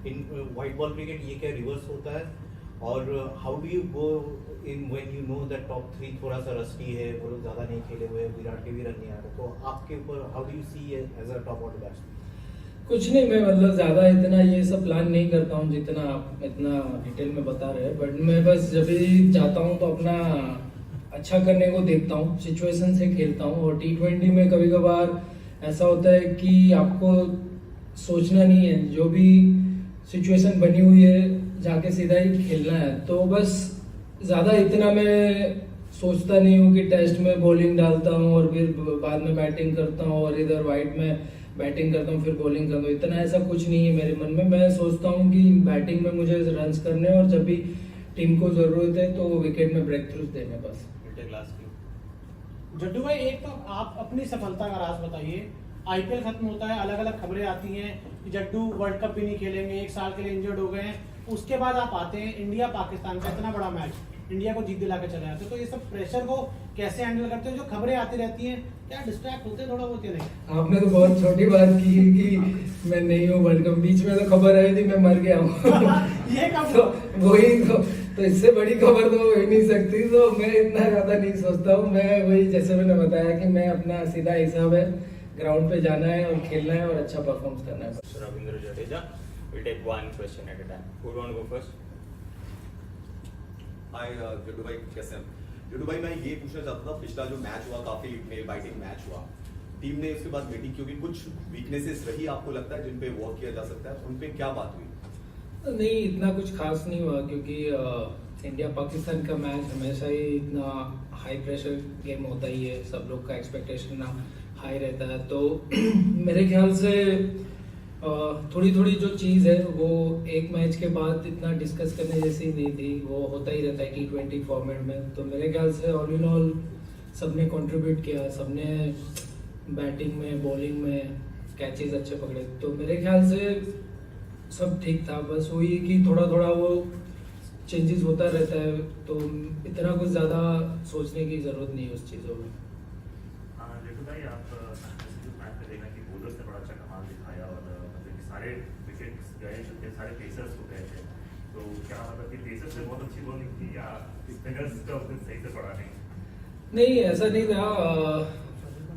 In white ball cricket ये क्या reverse होता है? और how do you go in when you know that top 3 थोड़ा सा रस्टी है, वो लोग ज़्यादा नहीं खेले हुए, विराट के भी रन नहीं आ रहे, तो आपके ऊपर how do you see as a top order batsman? कुछ नहीं, मैं मतलब ज़्यादा इतना ये सब प्लान नहीं करता हूँ जितना आप इतना डिटेल में बता रहे हैं। बट मैं बस जब भी जाता हूँ तो अपना अच्छा करने को देखता हूँ, सिचुएशन से खेलता हूँ। और T20 में कभी कभार ऐसा होता है कि आपको सोचना नहीं है, जो भी सिचुएशन बनी हुई है जाके सीधा ही खेलना है। तो बस ज़्यादा इतना मैं सोचता नहीं हूँ कि टेस्ट में बॉलिंग डालता हूँ और फिर बाद में बैटिंग करता हूँ और इधर वाइट में बैटिंग करता हूँ फिर बॉलिंग करता हूँ। इतना ऐसा कुछ नहीं है मेरे मन में। मैं सोचता हूँ कि बैटिंग में मुझे रन्स करने और जब भी टीम को ज़रूरत है तो विकेट में ब्रेक थ्रूज देने बस। जड्डू भाई, एक तो आप अपनी सफलता का राज बताइए। आईपीएल खत्म होता है, अलग अलग खबरें आती हैं कि जड्डू वर्ल्ड कप भी नहीं खेलेंगे, 1 साल के लिए इंजर्ड हो गए हैं। उसके बाद आप आते हैं इंडिया पाकिस्तान का इतना बड़ा मैच, इंडिया को जीत दिला के चले आते हैं। तो ये सब प्रेशर को कैसे हैंडल करते हो? जो खबरें आती रहती हैं, क्या डिस्ट्रैक्ट होते हैं थोड़ा बहुत या नहीं? आपने तो बहुत छोटी बात की कि मैं नहीं हूँ वर्ल्ड कप। बीच में तो खबर आई थी मैं मर गया हूँ ये कब? तो वही तो इससे बड़ी खबर तो हो ही नहीं सकती। तो मैं इतना ज्यादा नहीं सोचता हूँ। मैं वही जैसे मैंने बताया कि मैं अपना सीधा हिसाब है, ग्राउंड पे जाना है और खेलना है और अच्छा परफॉर्म करना है। Ravindra Jadeja, we'll take one question at a time. Who want to go first? हाय जड्डू भाई, कैसे हैं? जड्डू भाई, मैं ये पूछना चाहता था, पिछला जो मैच हुआ काफी नेल बाइटिंग मैच हुआ, टीम ने उसके बाद मीटिंग क्योंकि कुछ वीकनेसेस रही आपको लगता है जिन पे वर्क किया जा सकता है, उन पे क्या बात हुई? नहीं, इतना कुछ खास नहीं हुआ क्योंकि इंडिया पाकिस्तान का मैच हमेशा ही इतना हाई प्रेशर गेम होता ही है, सब लोग का एक्सपेक्टेशन हाई रहता है। तो मेरे ख्याल से थोड़ी थोड़ी जो चीज़ है वो एक मैच के बाद इतना डिस्कस करने जैसी नहीं थी, वो होता ही रहता है T20 फॉर्मेट में। तो मेरे ख्याल से ऑल इन ऑल सबने कंट्रीब्यूट किया, सबने बैटिंग में बॉलिंग में कैचेस अच्छे पकड़े, तो मेरे ख्याल से सब ठीक था। बस वही कि थोड़ा थोड़ा वो चेंजेस होता रहता है, तो इतना कुछ ज़्यादा सोचने की ज़रूरत नहीं है उस चीज़ों में। जड्डू भाई, आप जो मैच में देखा कि बॉलर्स ने बड़ा अच्छा कमाल दिखाया और मतलब कि सारे विकेट्स गए थे, सारे पेसर्स को गए थे, तो क्या मतलब कि पेसर्स से बहुत अच्छी बॉलिंग थी या स्पिनर्स का उस दिन सही से पड़ा नहीं? नहीं, ऐसा नहीं था।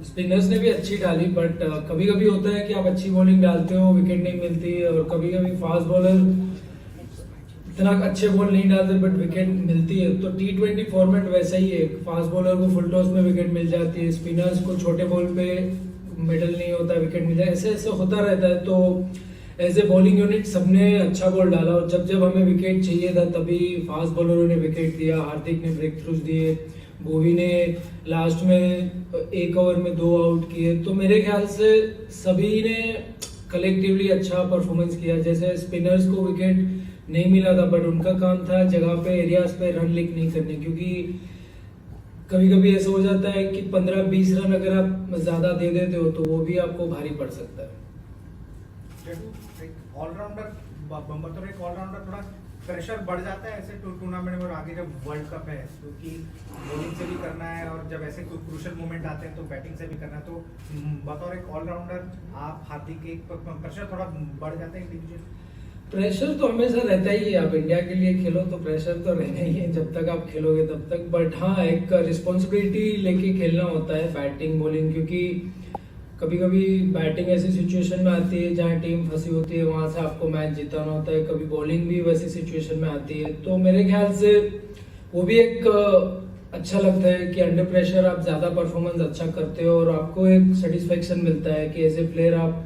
स्पिनर्स ने भी अच्छी डाली, बट कभी कभी होता है कि आप अच्छी बॉलिंग डालते हो, विकेट नहीं मिलती, और कभी कभी फास्ट बॉलर इतना अच्छे बॉल नहीं डालते बट विकेट मिलती है। तो T20 फॉर्मेट वैसा ही है, फास्ट बॉलर को फुल टॉस में विकेट मिल जाती है, स्पिनर्स को छोटे बॉल पे मिडल नहीं होता, विकेट मिल जाए, ऐसे ऐसे होता रहता है। तो एज ए बॉलिंग यूनिट सबने अच्छा बॉल डाला, और जब जब हमें विकेट चाहिए था तभी फास्ट बॉलरों ने विकेट दिया, हार्दिक ने ब्रेक थ्रूज दिए, भुवी ने लास्ट में 1 ओवर में 2 आउट किए। तो मेरे ख्याल से सभी ने कलेक्टिवली अच्छा परफॉर्मेंस किया। जैसे स्पिनर्स को विकेट नहीं मिला था बट उनका काम था जगह पे एरियाज पे रन लीक नहीं करने, क्योंकि कभी कभी ऐसा हो जाता है कि 15-20 रन अगर आप ज्यादा दे देते हो तो वो भी आपको भारी पड़ सकता है। ऑलराउंडर बतौर एक ऑलराउंडर थोड़ा प्रेशर बढ़ जाता है ऐसे टूर्नामेंट में, और आगे जब वर्ल्ड कप है क्योंकि बॉलिंग से भी करना है और जब ऐसे कोई क्रूशियल मोमेंट आते हैं तो बैटिंग से भी करना है। तो बतौर एक ऑलराउंडर आप हार्दिक एक प्रेशर थोड़ा बढ़ जाता है इंडिविजुअल? प्रेशर तो हमेशा रहता ही है, आप इंडिया के लिए खेलो तो प्रेशर तो रहना ही है, जब तक आप खेलोगे तब तक। बट हाँ, एक रिस्पॉन्सिबिलिटी लेके खेलना होता है बैटिंग बॉलिंग, क्योंकि कभी कभी बैटिंग ऐसी सिचुएशन में आती है जहाँ टीम फंसी होती है, वहां से आपको मैच जिताना होता है, कभी बॉलिंग भी वैसी सिचुएशन में आती है। तो मेरे ख्याल से वो भी एक अच्छा लगता है कि अंडर प्रेशर आप ज्यादा परफॉर्मेंस अच्छा करते हो और आपको एक सेटिस्फेक्शन मिलता है कि एज ए प्लेयर आप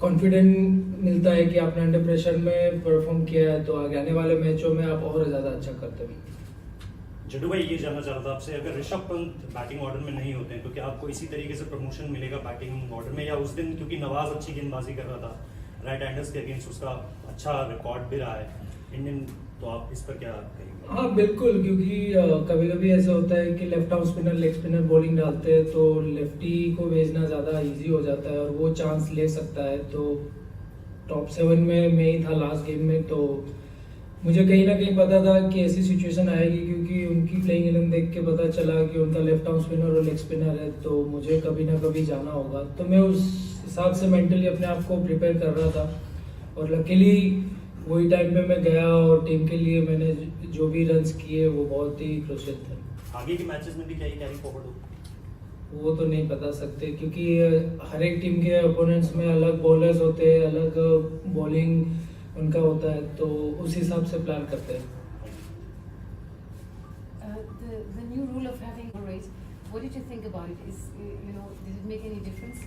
कॉन्फिडेंट मिलता है कि आपने अंडर प्रेशर में परफॉर्म किया है, तो आगे आने वाले मैचों में आप और ज्यादा अच्छा करते हो। जड्डू भाई, ये जानना चाह रहा था आपसे, अगर ऋषभ पंत बैटिंग ऑर्डर में नहीं होते हैं तो क्या आपको इसी तरीके से प्रमोशन मिलेगा बैटिंग ऑर्डर में, या उस दिन क्योंकि नवाज अच्छी गेंदबाजी कर रहा था राइट हैंडर्स के अगेंस्ट, उसका अच्छा रिकॉर्ड भी रहा है इंडियन, तो आप इस पर क्या कहेंगे? हाँ बिल्कुल, क्योंकि कभी कभी ऐसा होता है कि left arm spinner leg spinner bowling डालते हैं तो लेफ्टी को भेजना ज़्यादा इजी हो जाता है और वो चांस ले सकता है। तो टॉप 7 में मैं ही था लास्ट गेम में, तो मुझे कहीं ना कहीं पता था कि ऐसी सिचुएशन आएगी, क्योंकि उनकी प्लेइंग 11 देख के पता चला कि उनका लेफ्ट आर्म स्पिनर और लेग स्पिनर है, तो मुझे कभी ना कभी जाना होगा। तो मैं उस हिसाब से मेंटली अपने आप को प्रिपेयर कर रहा था और लकीली वही टाइम पे मैं गया और टीम के लिए मैंने जो भी रन्स किए वो बहुत ही क्रूशियल थे। आगे के मैचेस में भी क्या ही कैरी फॉरवर्ड हो? वो तो नहीं बता सकते क्योंकि हर एक टीम के अपोनेंट्स में अलग बॉलर्स होते हैं, अलग बॉलिंग उनका होता है, तो उस हिसाब से प्लान करते हैं। The new rule of having a race, what did you think about it? Did it make any difference?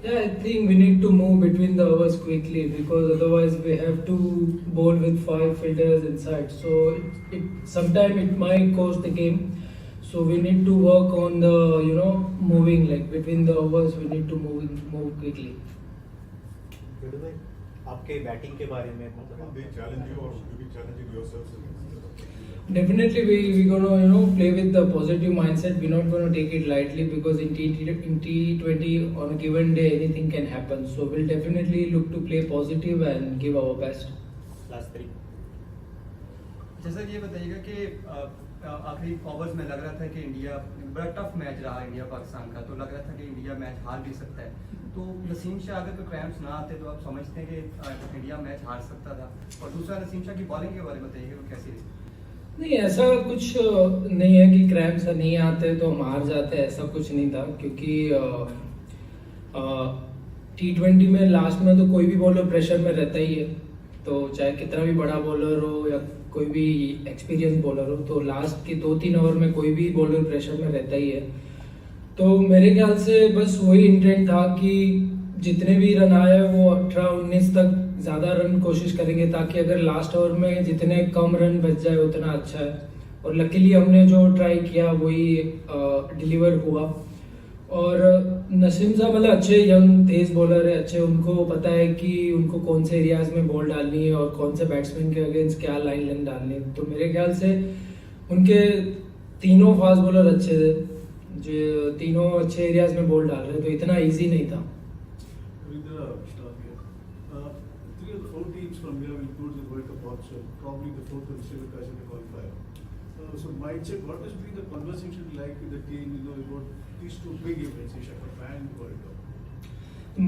Yeah, I think we need to move between the overs quickly because otherwise we have to bowl with 5 fielders inside. So sometimes it might cost the game. So we need to work on the moving, like between the overs we need to move quickly. Jaddu भाई, आपके batting के बारे में मतलब they challenge you or you be challenging yourselves against Definitely we gonna play with the positive mindset. We're not gonna take it lightly because in T20 on a given day anything can happen. So we'll definitely look to play positive and give our best. Last 3 जैसा कि ये बताइएगा कि आखिरी overs में लग रहा था कि इंडिया बड़ा टफ मैच रहा इंडिया पाकिस्तान का, तो लग रहा था कि इंडिया मैच हार भी सकता है। तो नसीम शाह अगर कोई क्रैम्प्स ना आते तो आप समझते हैं कि इंडिया मैच हार सकता था। और दूसरा नसीम शाह की बॉलिंग के बारे में बताइएगा वो कैसी रही? नहीं, ऐसा कुछ नहीं है कि क्रैम्प्स नहीं आते तो हम हार जाते, ऐसा कुछ नहीं था क्योंकि T20 में लास्ट में तो कोई भी बॉलर प्रेशर में रहता ही है, तो चाहे कितना भी बड़ा बॉलर हो या कोई भी एक्सपीरियंस बॉलर हो, तो लास्ट के 2-3 ओवर में कोई भी बॉलर प्रेशर में रहता ही है। तो मेरे ख्याल से बस वही इंटेंट था कि जितने भी रन आए वो 18-19 तक ज़्यादा रन कोशिश करेंगे ताकि अगर लास्ट ओवर में जितने कम रन बच जाए उतना अच्छा है। और लकीली हमने जो ट्राई किया वही डिलीवर हुआ। और नसीम साहब मतलब अच्छे यंग तेज बॉलर है, अच्छे, उनको पता है कि उनको कौन से एरियाज में बॉल डालनी है और कौन से बैट्समैन के अगेंस्ट क्या लाइन लेन डालनी है। तो मेरे ख्याल से उनके तीनों फास्ट बॉलर अच्छे थे, जो तीनों अच्छे एरियाज में बॉल डाल रहे, तो इतना ईजी नहीं था। Three of the 4 teams from here will go to the World Cup also. Probably the 4th will Sri Lanka in the qualifier. So mindset, what has been the conversation like with the team, about these 2 big events, Asia Cup and World Cup?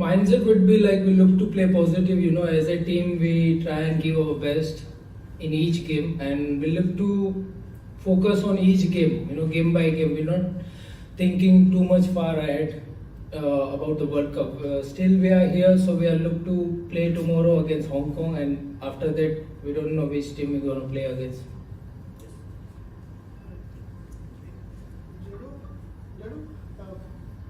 Mindset would be like we look to play positive. As a team we try and give our best in each game, and we look to focus on each game. Game by game. We're not thinking too much far ahead about the World Cup. Still we are here, so we are look to play tomorrow against Hong Kong, and after that we don't know which team we're going to play against.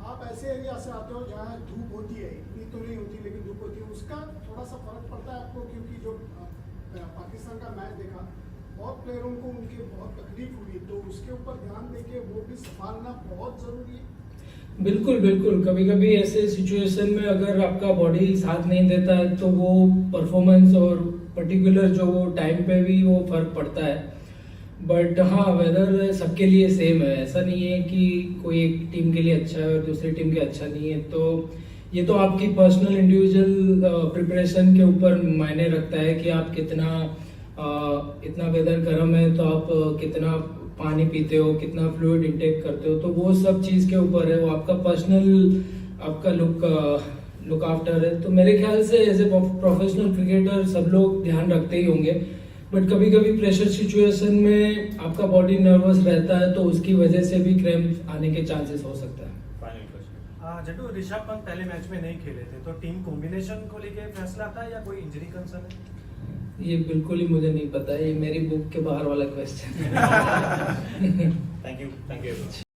आप ऐसे area से आते हो जहाँ धूप होती है, इतनी तो नहीं होती लेकिन धूप होती है, उसका थोड़ा सा फर्क पड़ता है आपको? क्योंकि जो पाकिस्तान का मैच देखा, बहुत प्लेयरों को उनके बहुत तकलीफ हुई, तो उसके ऊपर ध्यान देके वो भी संभालना बहुत जरूरी है। बिल्कुल, कभी कभी ऐसे सिचुएशन में अगर आपका बॉडी साथ नहीं देता है तो वो परफॉर्मेंस और पर्टिकुलर जो वो टाइम पे भी वो फर्क पड़ता है। बट हाँ, वेदर सबके लिए सेम है, ऐसा नहीं है कि कोई एक टीम के लिए अच्छा है और दूसरी टीम के अच्छा नहीं है। तो ये तो आपकी पर्सनल इंडिविजुअल प्रिपरेशन के ऊपर मायने रखता है कि आप इतना वेदर गर्म है तो आप कितना पानी पीते हो, कितना फ्लूइड इंटेक करते हो, तो वो सब चीज़ के ऊपर है, वो आपका पर्सनल आपका लुक आफ्टर है। तो मेरे ख्याल से एज ए प्रोफेशनल क्रिकेटर सब लोग ध्यान रखते ही होंगे, बट कभी कभी प्रेशर सिचुएशन में आपका बॉडी नर्वस रहता है तो उसकी वजह से भी क्रैम्प आने के चांसेस हो सकता है। जड्डू, ऋषभ पंत पहले मैच में नहीं खेले थे, तो टीम कॉम्बिनेशन को लेके फैसला था या कोई इंजरी कंसर्न है? ये बिल्कुल ही मुझे नहीं पता, ये मेरी बुक के बाहर वाला क्वेश्चन है। Thank you.